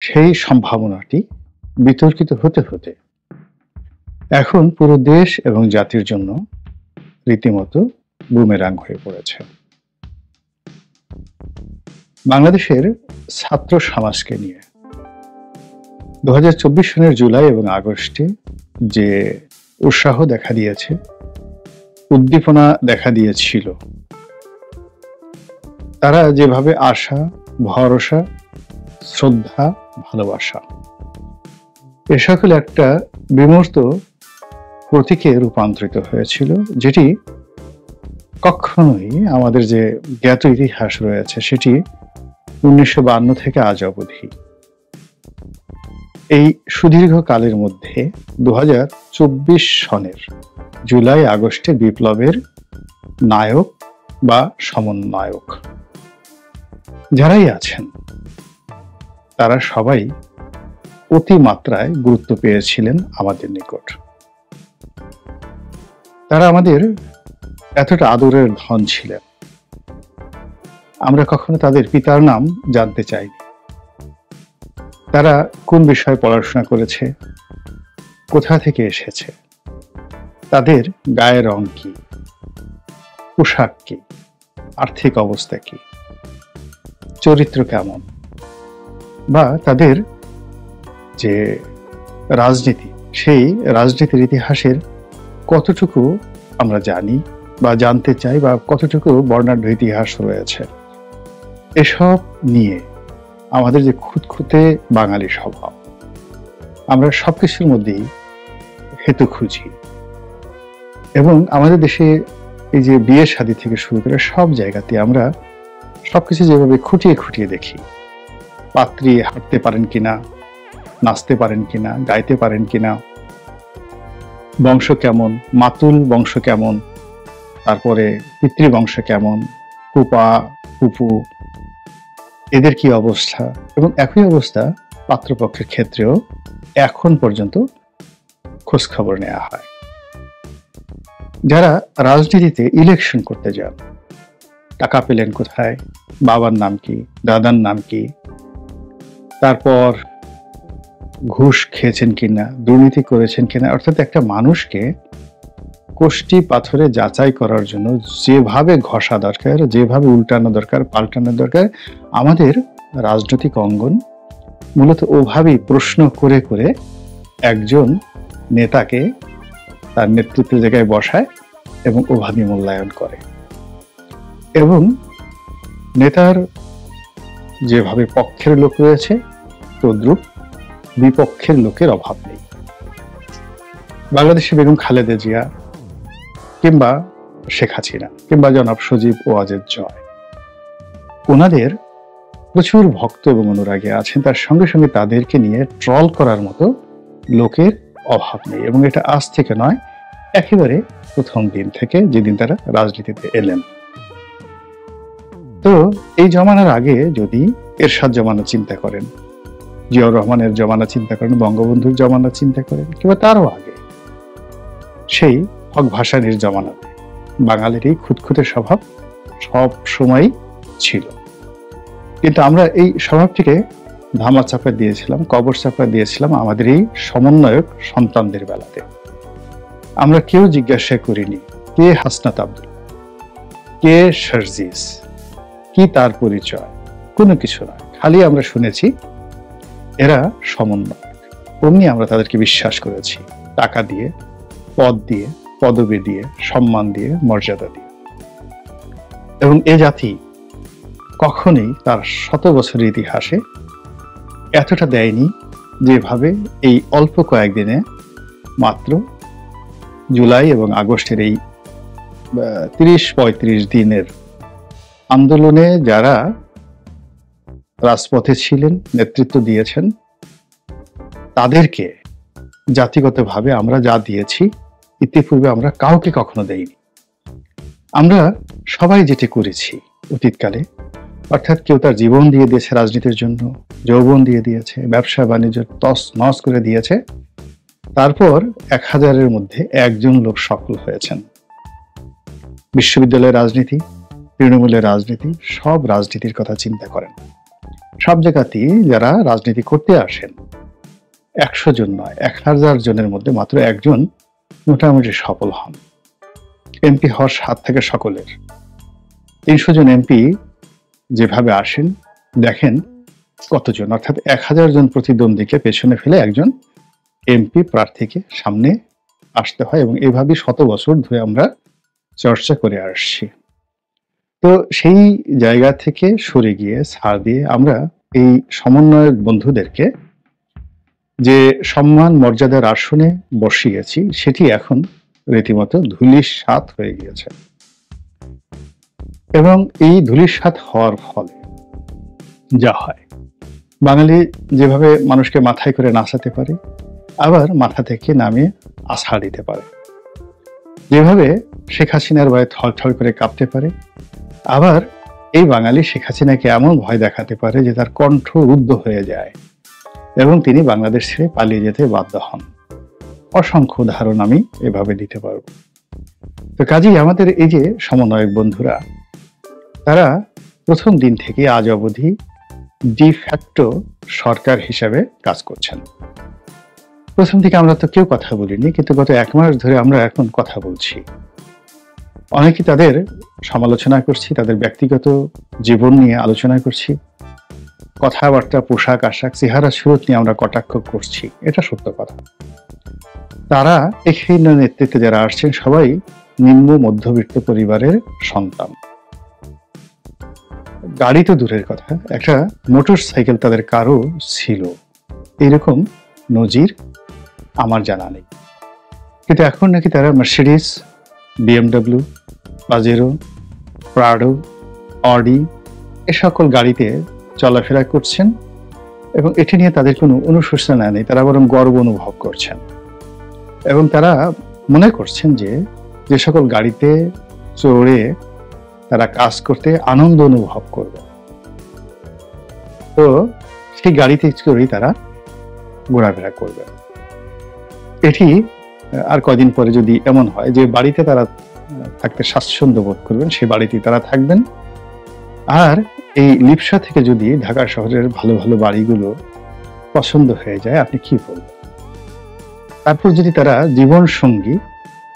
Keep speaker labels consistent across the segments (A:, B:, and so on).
A: সেই সম্ভাবনাটি বিতর্কিত হতে হতে এখন পুরো দেশ এবং জাতির জন্য রীতিমতো বুমেরাং হয়ে পড়েছে। বাংলাদেশের ছাত্র সমাজকে নিয়ে 2024 সনের জুলাই এবং আগস্টে যে উৎসাহ দেখা দিয়েছে, উদ্দীপনা দেখা দিয়েছিল, তারা যেভাবে আশা, ভরসা, শ্রদ্ধা, ভালোবাসা এ সকল একটা বিমূর্ত প্রতীকে রূপান্তরিত হয়েছিল, যেটি কখনোই আমাদের যে জ্ঞাত ইতিহাস রয়েছে সেটি 1952 থেকে আজ অবধি এই সুদীর্ঘ কালের মধ্যে 2024 সনের জুলাই আগস্টে বিপ্লবের নায়ক বা সমন্বয়ক যারাই আছেন তারা সবাই অতিমাত্রায় গুরুত্ব পেয়েছিলেন আমাদের নিকট। তারা আমাদের এতটা আদরের ধন ছিলেন, আমরা কখনো তাদের পিতার নাম জানতে চাইনি। তারা কোন বিষয়ে পড়াশোনা করেছে, কোথা থেকে এসেছে, তাদের গায়ের রং কি, পোশাক কি, আর্থিক অবস্থা কি, চরিত্র কেমন, বা তাদের যে রাজনীতি, সেই রাজনীতির ইতিহাসের কতটুকু আমরা জানি বা জানতে চাই, বা কতটুকু বর্ণাঢ্য ইতিহাস রয়েছে, এসব নিয়ে আমাদের যে খুঁতখুঁতে বাঙালি স্বভাব, আমরা সবকিছুর মধ্যেই হেতু খুঁজি। এবং আমাদের দেশে এই যে বিয়ে শাদী থেকে শুরু করে সব জায়গাতে আমরা সবকিছু যেভাবে খুঁটিয়ে খুঁটিয়ে দেখি, পাত্রী হাঁটতে পারেন কিনা, নাচতে পারেন কিনা, গাইতে পারেন কিনা, বংশ কেমন, মাতুল বংশ কেমন, তারপরে পিতৃবংশ কেমন, ফুপা ফুপু এদের কি অবস্থা, এবং একই অবস্থা পাত্রপক্ষের ক্ষেত্রেও এখন পর্যন্ত খোঁজ খবর নেওয়া হয়। যারা রাজনীতিতে ইলেকশন করতে যান, টাকা পেলেন কোথায়, বাবার নাম কি, দাদার নাম কি, তারপর ঘুষ খেয়েছেন কিনা, দুর্নীতি করেছেন কিনা, অর্থাৎ একটা মানুষকে কোষ্টি পাথরে যাচাই করার জন্য যেভাবে ঘষা দরকার, যেভাবে উল্টানো দরকার, পাল্টানো দরকার, আমাদের রাজনৈতিক অঙ্গন মূলত ওভাবেই প্রশ্ন করে করে একজন নেতাকে তার নেতৃত্বের জায়গায় বসায় এবং ওভাবে মূল্যায়ন করে। এবং নেতার যেভাবে পক্ষের লোক রয়েছে, তদ্রূপ বিপক্ষের লোকের অভাব নেই। বাংলাদেশে বেগম খালেদা জিয়া কিংবা শেখ হাসিনা কিংবা জনাব সজীব ওয়াজেদ জয়, ওনাদের প্রচুর ভক্ত এবং অনুরাগী আছেন, তার সঙ্গে সঙ্গে তাদেরকে নিয়ে ট্রল করার মতো লোকের অভাব নেই। এবং এটা আজ থেকে নয়, একেবারে প্রথম দিন থেকে, যেদিন তারা রাজনীতিতে এলেন। তো এই জমানার আগে যদি এরশাদ জমানা চিন্তা করেন, জিয়াউর রহমানের জমানা চিন্তা করেন, বঙ্গবন্ধুর জমানা চিন্তা করেন, কিংবা তারও আগে সেই হক ভাসানীর জমানাতে বাঙালির এই খুঁতখুঁতে স্বভাব সব সময় ছিল। কিন্তু আমরা এই স্বভাবটিকে ধামা চাপা দিয়েছিলাম, কবর চাপা দিয়েছিলাম আমাদের এই সমন্বয়ক সন্তানদের বেলাতে। আমরা কেউ জিজ্ঞাসা করিনি কে হাসনাত আব্দুল, কে শারজিস, কি তার পরিচয়, কোনো কিছু নয়। খালি আমরা শুনেছি এরা সমন্বয়ক, অমনি আমরা তাদেরকে বিশ্বাস করেছি, টাকা দিয়ে, পদ দিয়ে, পদবি দিয়ে, সম্মান দিয়ে, মর্যাদা দিয়ে। এবং এ জাতি কখনোই তার 100 বছরের ইতিহাসে এতটা দেয়নি যেভাবে এই অল্প কয়েকদিনে, মাত্র জুলাই এবং আগস্টের এই 30-35 দিনের আন্দোলনে যারা রাজপথে ছিলেন, নেতৃত্ব দিয়েছেন, তাদেরকে জাতিগতভাবে আমরা যা দিয়েছি ইতিপূর্বে আমরা কাউকে কখনো দেইনি। আমরা সবাই যেটি করেছি অতীতকালে, অর্থাৎ কেউ তার জীবন দিয়ে দিয়েছে রাজনীতির জন্য, যৌবন দিয়ে দিয়েছে, ব্যবসা বাণিজ্য তস নস করে দিয়েছে, তারপর 1000-এর মধ্যে একজন লোক সফল হয়েছেন। বিশ্ববিদ্যালয়ের রাজনীতি, তৃণমূলের রাজনীতি, সব রাজনীতির কথা চিন্তা করেন। সব জায়গাতেই যারা রাজনীতি করতে আসেন 100 জন নয়, 1000 জনের মধ্যে মাত্র একজন মোটামুটি সফল হন। এমপি হওয়ার স্বাদ থাকে সকলের। 300 জন এমপি যেভাবে আসেন, দেখেন কতজন, অর্থাৎ 1000 জন প্রতিদ্বন্দ্বীকে পেছনে ফেলে একজন এমপি প্রার্থীকে সামনে আসতে হয়, এবং এভাবেই 100 বছর ধরে আমরা চর্চা করে আসছি। তো সেই জায়গা থেকে সরে গিয়ে ছাড় দিয়ে আমরা এই সমন্বয়ক বন্ধুদেরকে যে সম্মান মর্যাদার আসনে বসিয়েছি, সেটি এখন রীতিমতো ধূলিসাৎ হয়ে গিয়েছে। এবং এই ধূলিসাৎ হওয়ার ফলে যা হয়, বাঙালি যেভাবে মানুষকে মাথায় করে নাচাতে পারে, আবার মাথা থেকে নামিয়ে আছাড় দিতে পারে, যেভাবে শেখ হাসিনার ভয়ে থরথর করে কাঁপতে পারে, আবার এই বাঙালি শেখ হাসিনাকে এমন ভয় দেখাতে পারে যে তার কণ্ঠ রুদ্ধ হয়ে যায় এবং তিনি বাংলাদেশ ছেড়ে পালিয়ে যেতে বাধ্য হন। অসংখ্য উদাহরণ আমি এভাবে দিতে পারব। তো কাজেই আমাদের এই যে সমন্বয়ক বন্ধুরা, তারা প্রথম দিন থেকে আজ অবধি ডিফ্যাক্টো সরকার হিসাবে কাজ করছেন। প্রথম থেকে আমরা তো কেউ কথা বলিনি, কিন্তু গত 1 মাস ধরে আমরা এখন কথা বলছি। অনেকে তাদের সমালোচনা করছি, তাদের ব্যক্তিগত জীবন নিয়ে আলোচনা করছি, কথাবার্তা, পোশাক আশাক, চেহারা সুরত নিয়ে আমরা কটাক্ষ করছি, এটা সত্য কথা। তারা এখানে নেতৃত্বে যারা আসছেন সবাই নিম্ন মধ্যবিত্ত পরিবারের সন্তান। গাড়ি তো দূরের কথা, একটা মোটর সাইকেল তাদের কারো ছিল, এরকম নজির আমার জানা নেই। কিন্তু এখন নাকি তারা Mercedes, BMW, Pajero, Prado, Audi এ সকল গাড়িতে চলাফেরা করছেন, এবং এটি নিয়ে তাদের কোনো অনুশোচনা নেই, তারা বরং গর্ব অনুভব করছেন। এবং তারা মনে করছেন যে যে সকল গাড়িতে চড়ে তারা কাজ করতে আনন্দ অনুভব করবে, তো সেই গাড়িতে চড়েই তারা ঘোরাফেরা করবে। এটি আর কদিন পরে যদি এমন হয় যে বাড়িতে তারা থাকতে স্বাচ্ছন্দ্য বোধ করবেন, সে বাড়িতেই তারা থাকবেন। আর এই লিপসা থেকে যদি ঢাকা শহরের ভালো ভালো বাড়িগুলো পছন্দ হয়ে যায়, আপনি কি বলবেন? তারপর যদি তারা জীবন সঙ্গী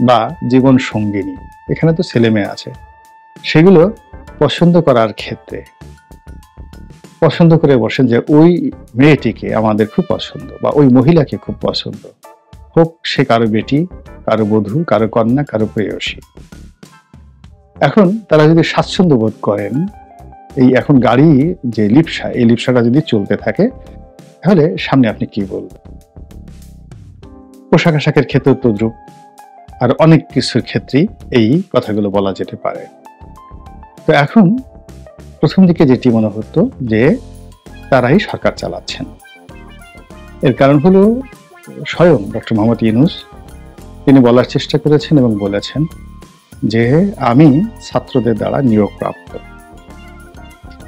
A: বা জীবন সঙ্গিনী, এখানে তো ছেলে মেয়ে আছে, সেগুলো পছন্দ করার ক্ষেত্রে পছন্দ করে বসেন যে ওই মেয়েটিকে আমাদের খুব পছন্দ, বা ওই মহিলাকে খুব পছন্দ, হোক সে কারো বেটি, কারো বধূ, কারো কন্যা, কারো প্রেয়সী। এখন তারা যদি স্বাচ্ছন্দ্য বোধ করেন, এই এখন গাড়ি যে লিপসা, এই লিপসাটা যদি চলতে থাকে, তাহলে সামনে আপনি কি বলবেন? পোশাক আশাকের ক্ষেত্রে তদ্রুপ, আর অনেক কিছুর ক্ষেত্রেই এই কথাগুলো বলা যেতে পারে। তো এখন প্রথম দিকে যেটি মনে হতো যে তারাই সরকার চালাচ্ছেন, এর কারণ হলো স্বয়ং ডক্টর মোহাম্মদ ইউনূস তিনি বলার চেষ্টা করেছেন এবং বলেছেন যে আমি ছাত্রদের দ্বারা নিয়োগপ্রাপ্ত,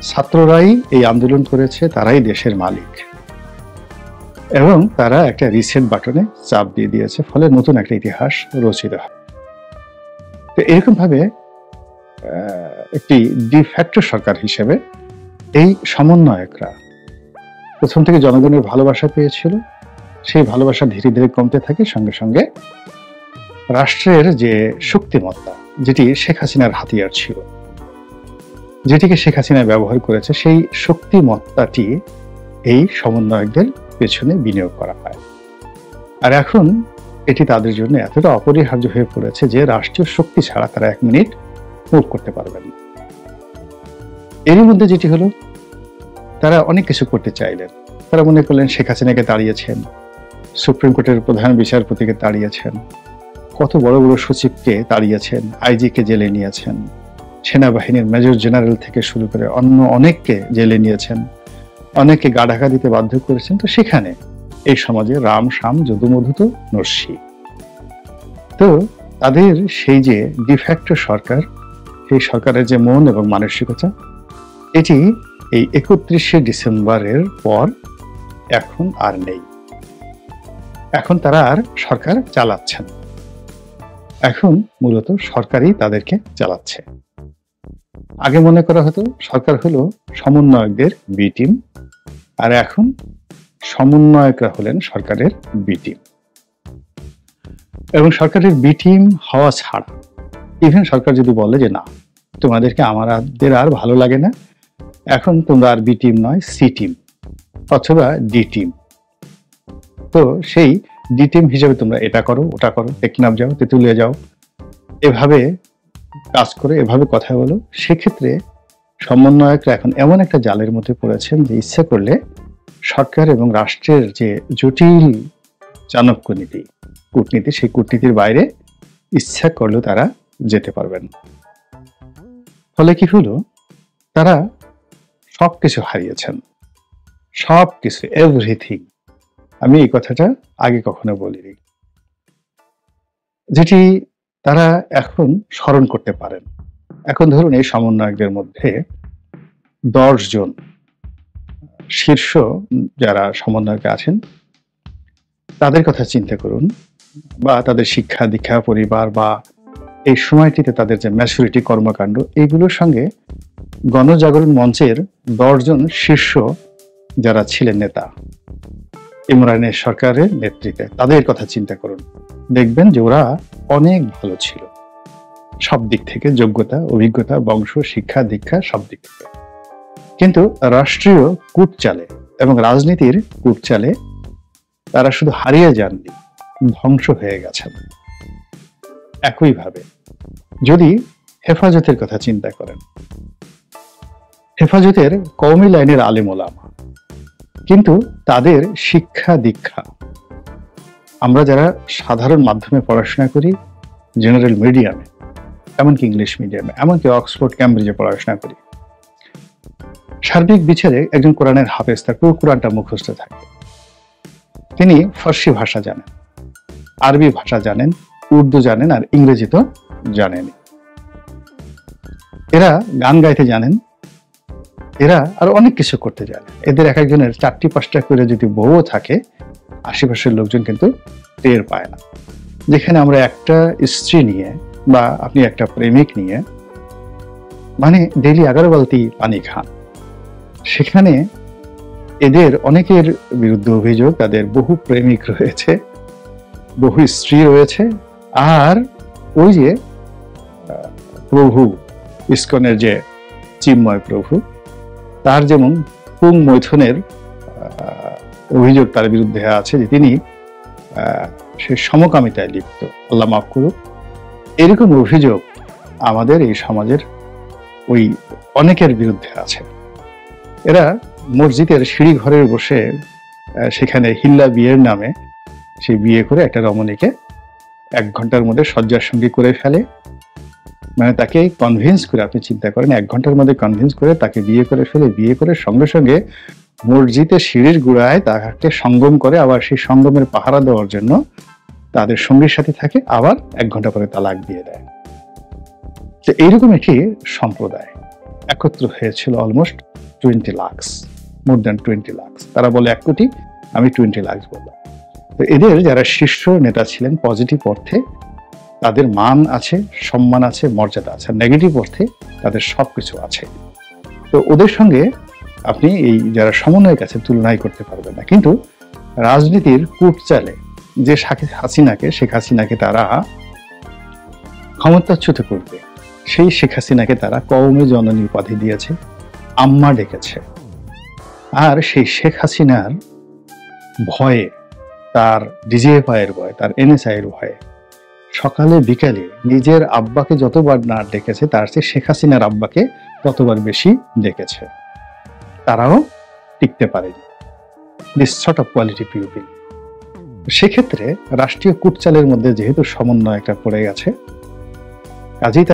A: ছাত্ররাই এই আন্দোলন করেছে, তারাই দেশের মালিক, এবং তারা একটা রিসেট বাটনে চাপ দিয়ে দিয়েছে, ফলে নতুন একটা ইতিহাস রচিত হয়। তো এরকম ভাবে একটি ডিফ্যাক্টো সরকার হিসেবে এই সমন্বয়করা প্রথম থেকে জনগণের ভালোবাসা পেয়েছিল, সেই ভালোবাসা ধীরে ধীরে কমতে থাকে। সঙ্গে সঙ্গে রাষ্ট্রের যে শক্তিমত্তা, যেটি শেখ হাসিনার হাতিয়ার ছিল, যেটিকে শেখ হাসিনা ব্যবহার করেছে, সেই শক্তিমত্তাটি এই সমন্বয়কদের পেছনে বিনিয়োগ করা হয়। আর এখন এটি তাদের জন্য এতটা অপরিহার্য হয়ে পড়েছে যে রাষ্ট্রীয় শক্তি ছাড়া তারা 1 মিনিট মুভ করতে পারবেন না। এরই মধ্যে যেটি হলো, তারা অনেক কিছু করতে চাইলেন। তারা মনে করলেন শেখ হাসিনাকে তাড়িয়েছেন, সুপ্রিম কোর্টের প্রধান বিচারপতিকে তাড়িয়েছেন, কত বড় বড় সচিবকে তাড়িয়েছেন, আইজিকে জেলে নিয়েছেন, সেনাবাহিনীর মেজর জেনারেল থেকে শুরু করে অন্য অনেককে জেলে নিয়েছেন, অনেককে গা ঢাকা দিতে বাধ্য করেছেন। তো সেখানে এই সমাজে রাম শাম যদুমধু তো নস্যি। তো তাদের সেই যে ডিফ্যাক্টো সরকার, সেই সরকারের যে মন এবং মানসিকতা, এটি এই 31শে ডিসেম্বরের পর এখন আর নেই। এখন তারা আর সরকার চালাচ্ছেন, এখন মূলত সরকারই তাদেরকে চালাচ্ছে। আগে মনে করা হতো সরকার হলো সমন্বয়কদের বি টিম, আর এখন সমন্বয়করা হলেন সরকারের বি টিম। এবং সরকারের বি টিম হওয়া ছাড়া ইভেন সরকার যদি বলে যে না, তোমাদেরকে আমাদের আর ভালো লাগে না, এখন তোমরা আর বি টিম নয়, সি টিম অথবা ডি টিম, তো সেই ডি টিম হিসেবে তোমরা এটা করো, ওটা করো, টেকনাফ যাও, তেঁতুলিয়া যাও, এভাবে কাজ করে, এভাবে কথা বলো। সেক্ষেত্রে সমন্বয়করা এখন এমন একটা জালের মধ্যে পড়েছেন যে ইচ্ছা করলে সরকার এবং রাষ্ট্রের যে জটিল চাণক্য নীতি, কূটনীতি, সেই কূটনীতির বাইরে ইচ্ছা করলেও তারা যেতে পারবেন। ফলে কি হলো, তারা সবকিছু হারিয়েছেন, সবকিছু, এভরিথিং। আমি এই কথাটা আগে কখনো বলিনি, যেটি তারা এখন স্মরণ করতে পারেন। এখন ধরুন এই সমন্বয়কদের মধ্যে 10 জন শীর্ষ যারা সমন্বয়কে আছেন তাদের কথা চিন্তা করুন, বা তাদের শিক্ষা দীক্ষা, পরিবার, বা এই সময়টিতে তাদের যে ম্যাচুরিটি, কর্মকাণ্ড, এইগুলোর সঙ্গে গণজাগরণ মঞ্চের 10 জন শীর্ষ যারা ছিলেন নেতা ইমরানের সরকারের নেতৃত্বে, তাদের কথা চিন্তা করুন। দেখবেন যে ওরা অনেক ভালো ছিল সব দিক থেকে, যোগ্যতা, অভিজ্ঞতা, বংশ, শিক্ষা দীক্ষা, সব দিক থেকে। কিন্তু রাষ্ট্রীয় কূটচালে এবং রাজনীতির কূটচালে তারা শুধু হারিয়ে যাননি, ধ্বংস হয়ে গেছেন। একইভাবে যদি হেফাজতের কথা চিন্তা করেন, হেফাজতের কওমি লাইনের আলেম ওলামা, কিন্তু তাদের শিক্ষা দীক্ষা, আমরা যারা সাধারণ মাধ্যমে পড়াশোনা করি, জেনারেল মিডিয়ামে, এমনকি ইংলিশ মিডিয়ামে, এমনকি অক্সফোর্ড ক্যামব্রিজে পড়াশোনা করি, সার্বিক বিচারে একজন কোরআনের হাফেজ, তার পুরো কোরআনটা মুখস্থ থাকে। তিনি ফার্সি ভাষা জানেন, আরবি ভাষা জানেন, উর্দু জানেন, আর ইংরেজি তো জানেন। এরা গান গাইতে জানেন, এরা আর অনেক কিছু করতে জানেন। এদের এক একজনের 4টি-5টা করে যদি বউও থাকে, আশেপাশের লোকজন কিন্তু টের পায় না। যেখানে আমরা একটা স্ত্রী নিয়ে বা আপনি একটা প্রেমিক নিয়ে মানে ডেইলি 11 বালতি পানি খান, সেখানে এদের অনেকের বিরুদ্ধে অভিযোগ তাদের বহু প্রেমিক রয়েছে, বহু স্ত্রী রয়েছে, আর ওই যে প্রভু ইস্কনের যে চিন্ময় প্রভু, তার যেমন পুং মৈথুনের অভিযোগ তার বিরুদ্ধে আছে যে তিনি সে সমকামিতায় লিপ্ত, আল্লাহ মাফ করুক। এরকম অভিযোগ আমাদের এই সমাজের ওই অনেকের বিরুদ্ধে আছে। এরা মসজিদের সিঁড়ি ঘরে বসে সেখানে হিল্লা বিয়ের নামে সেই বিয়ে করে একটা রমণীকে 1 ঘন্টার মধ্যে শয্যার সঙ্গী করে ফেলে। মানে তাকে কনভিন্স করে, আপনি চিন্তা করেন, 1 ঘন্টার মধ্যে কনভিন্স করে তাকে বিয়ে করে ফেলে, বিয়ে করে সঙ্গে সঙ্গে মসজিদের সিঁড়ির গোড়ায় তাকে সঙ্গম করে, আবার সেই সঙ্গমের পাহারা দেওয়ার জন্য তাদের সঙ্গীর সাথে থাকে, আবার 1 ঘন্টা পরে তালাক দিয়ে দেয়। তো এইরকম একটি সম্প্রদায় একত্র হয়েছিল, almost 20 lakh, more than 20 lakh. তারা বলে 1 কোটি, আমি 20 লাখ বললাম। তো এদের যারা শীর্ষ নেতা ছিলেন, পজিটিভ অর্থে তাদের মান আছে, সম্মান আছে, মর্যাদা আছে, নেগেটিভ অর্থে তাদের সবকিছু আছে। তো ওদের সঙ্গে আপনি এই যারা সমন্বয়ের কাছে তুলনাই করতে পারবেন না। কিন্তু রাজনীতির কূটচালে যে শেখ হাসিনাকে তারা ক্ষমতাচ্যুত করবে, সেই শেখ হাসিনাকে তারা কওমে জননী উপাধি দিয়েছে, আম্মা ডেকেছে। আর সেই শেখ হাসিনার ভয়ে, তার ডিজিএফআই এর ভয়ে, তার এনএসআই এর ভয়ে সকালে বিকালে নিজের আব্বাকে যতবার না ডেকেছে, তার চেয়ে শেখ হাসিনার আব্বাকে ততবার বেশি ডেকেছে। তারাও টিকতে পারেনি, this sort of quality people. সেক্ষেত্রে রাষ্ট্রীয় কূটচালের মধ্যে যেহেতু সমন্বয় একটা পড়ে গেছে, কাজেই